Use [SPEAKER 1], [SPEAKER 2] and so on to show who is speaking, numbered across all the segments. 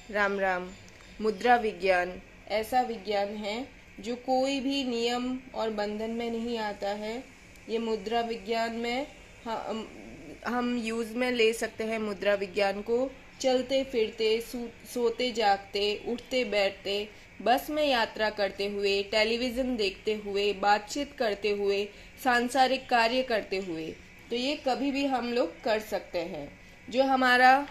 [SPEAKER 1] राम राम। मुद्रा विज्ञान ऐसा विज्ञान है जो कोई भी नियम और बंधन में नहीं आता है। ये मुद्रा विज्ञान में हम यूज में ले सकते हैं मुद्रा विज्ञान को चलते फिरते, सोते जागते, उठते बैठते, बस में यात्रा करते हुए, टेलीविजन देखते हुए, बातचीत करते हुए, सांसारिक कार्य करते हुए। तो ये कभी भी हम लोग कर सकते हैं। जो हमारा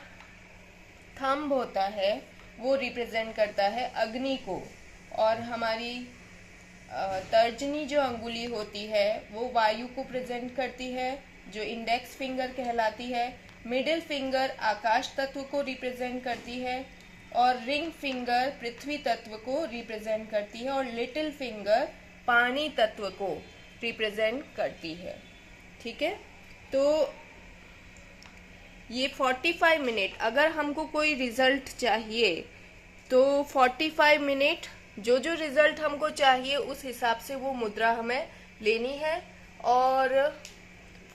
[SPEAKER 1] थंब होता है वो रिप्रेजेंट करता है अग्नि को, और हमारी तर्जनी जो अंगुली होती है वो वायु को प्रेजेंट करती है, जो इंडेक्स फिंगर कहलाती है। मिडिल फिंगर आकाश तत्व को रिप्रेजेंट करती है, और रिंग फिंगर पृथ्वी तत्व को रिप्रेजेंट करती है, और लिटिल फिंगर पानी तत्व को रिप्रेजेंट करती है। ठीक है, तो ये 45 मिनट, अगर हमको कोई रिजल्ट चाहिए तो 45 मिनट जो जो रिजल्ट हमको चाहिए उस हिसाब से वो मुद्रा हमें लेनी है, और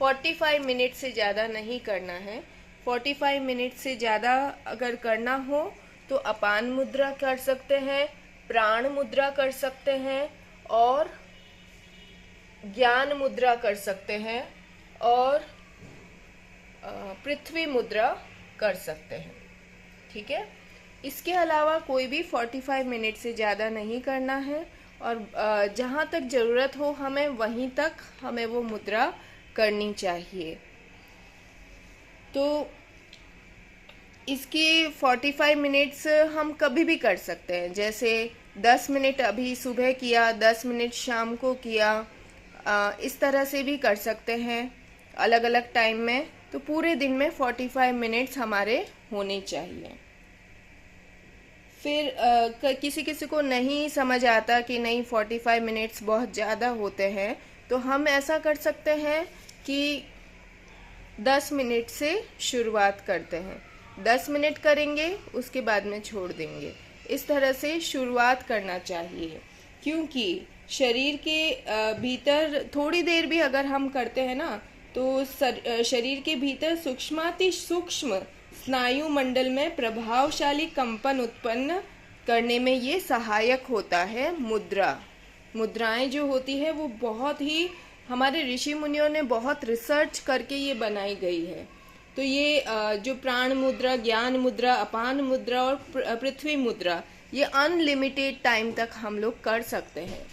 [SPEAKER 1] 45 मिनट से ज़्यादा नहीं करना है। 45 मिनट से ज़्यादा अगर करना हो तो अपान मुद्रा कर सकते हैं, प्राण मुद्रा कर सकते हैं, और ज्ञान मुद्रा कर सकते हैं, और पृथ्वी मुद्रा कर सकते हैं। ठीक है, इसके अलावा कोई भी 45 मिनट से ज़्यादा नहीं करना है, और जहाँ तक ज़रूरत हो हमें वहीं तक हमें वो मुद्रा करनी चाहिए। तो इसके 45 मिनट्स हम कभी भी कर सकते हैं, जैसे 10 मिनट अभी सुबह किया, 10 मिनट शाम को किया, इस तरह से भी कर सकते हैं अलग अलग टाइम में। तो पूरे दिन में 45 मिनट्स हमारे होने चाहिए। फिर किसी किसी को नहीं समझ आता कि नहीं 45 मिनट्स बहुत ज़्यादा होते हैं, तो हम ऐसा कर सकते हैं कि 10 मिनट से शुरुआत करते हैं। 10 मिनट करेंगे, उसके बाद में छोड़ देंगे। इस तरह से शुरुआत करना चाहिए, क्योंकि शरीर के भीतर थोड़ी देर भी अगर हम करते हैं ना, तो शरीर के भीतर सूक्ष्माति सूक्ष्म स्नायु मंडल में प्रभावशाली कंपन उत्पन्न करने में ये सहायक होता है। मुद्राएं जो होती है वो बहुत ही, हमारे ऋषि मुनियों ने बहुत रिसर्च करके ये बनाई गई है। तो ये जो प्राण मुद्रा, ज्ञान मुद्रा, अपान मुद्रा और पृथ्वी मुद्रा, ये अनलिमिटेड टाइम तक हम लोग कर सकते हैं।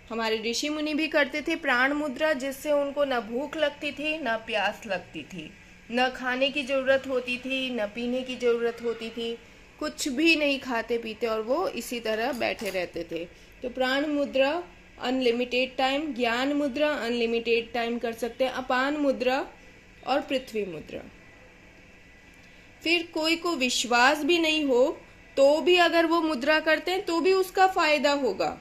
[SPEAKER 1] हमारे ऋषि मुनि भी करते थे प्राण मुद्रा, जिससे उनको न भूख लगती थी, न प्यास लगती थी, न खाने की ज़रूरत होती थी, न पीने की ज़रूरत होती थी, कुछ भी नहीं खाते पीते और वो इसी तरह बैठे रहते थे। तो प्राण मुद्रा अनलिमिटेड टाइम, ज्ञान मुद्रा अनलिमिटेड टाइम कर सकते हैं, अपान मुद्रा और पृथ्वी मुद्रा। फिर कोई को विश्वास भी नहीं हो तो भी अगर वो मुद्रा करते हैं तो भी उसका फायदा होगा।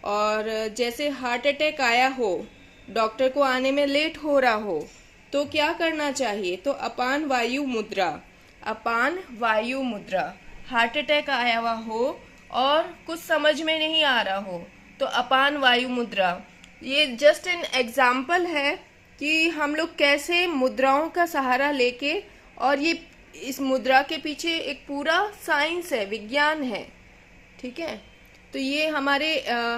[SPEAKER 1] और जैसे हार्ट अटैक आया हो, डॉक्टर को आने में लेट हो रहा हो, तो क्या करना चाहिए? तो अपान वायु मुद्रा, अपान वायु मुद्रा। हार्ट अटैक आया हुआ हो और कुछ समझ में नहीं आ रहा हो तो अपान वायु मुद्रा। ये जस्ट एन एग्जाम्पल है कि हम लोग कैसे मुद्राओं का सहारा लेके, और ये इस मुद्रा के पीछे एक पूरा साइंस है, विज्ञान है। ठीक है, तो ये हमारे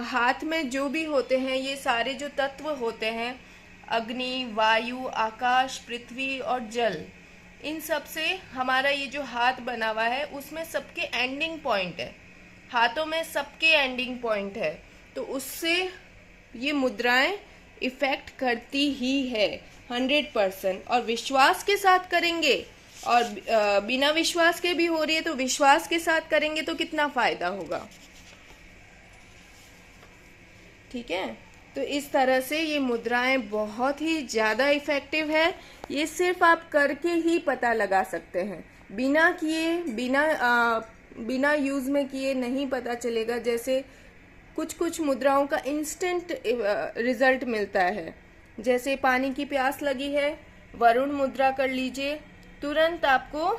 [SPEAKER 1] हाथ में जो भी होते हैं, ये सारे जो तत्व होते हैं, अग्नि, वायु, आकाश, पृथ्वी और जल, इन सब से हमारा ये जो हाथ बना हुआ है उसमें सबके एंडिंग पॉइंट है। हाथों में सबके एंडिंग पॉइंट है, तो उससे ये मुद्राएं इफेक्ट करती ही है 100%। और विश्वास के साथ करेंगे, और बिना विश्वास के भी हो रही है तो विश्वास के साथ करेंगे तो कितना फायदा होगा। ठीक है, तो इस तरह से ये मुद्राएं बहुत ही ज़्यादा इफ़ेक्टिव है। ये सिर्फ आप करके ही पता लगा सकते हैं, बिना किए, बिना यूज़ में किए नहीं पता चलेगा। जैसे कुछ कुछ मुद्राओं का इंस्टेंट रिजल्ट मिलता है, जैसे पानी की प्यास लगी है, वरुण मुद्रा कर लीजिए, तुरंत आपको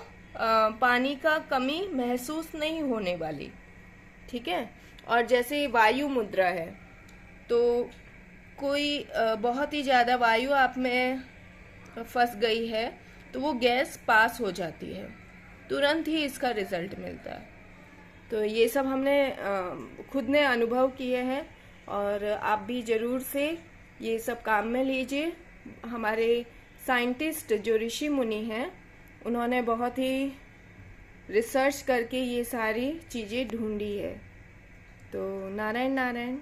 [SPEAKER 1] पानी का कमी महसूस नहीं होने वाली। ठीक है, और जैसे वायु मुद्रा है, तो कोई बहुत ही ज़्यादा वायु आप में फंस गई है तो वो गैस पास हो जाती है। तुरंत ही इसका रिजल्ट मिलता है। तो ये सब हमने खुद ने अनुभव किए हैं और आप भी ज़रूर से ये सब काम में लीजिए। हमारे साइंटिस्ट जो ऋषि मुनि हैं उन्होंने बहुत ही रिसर्च करके ये सारी चीज़ें ढूंढी है। तो नारायण नारायण।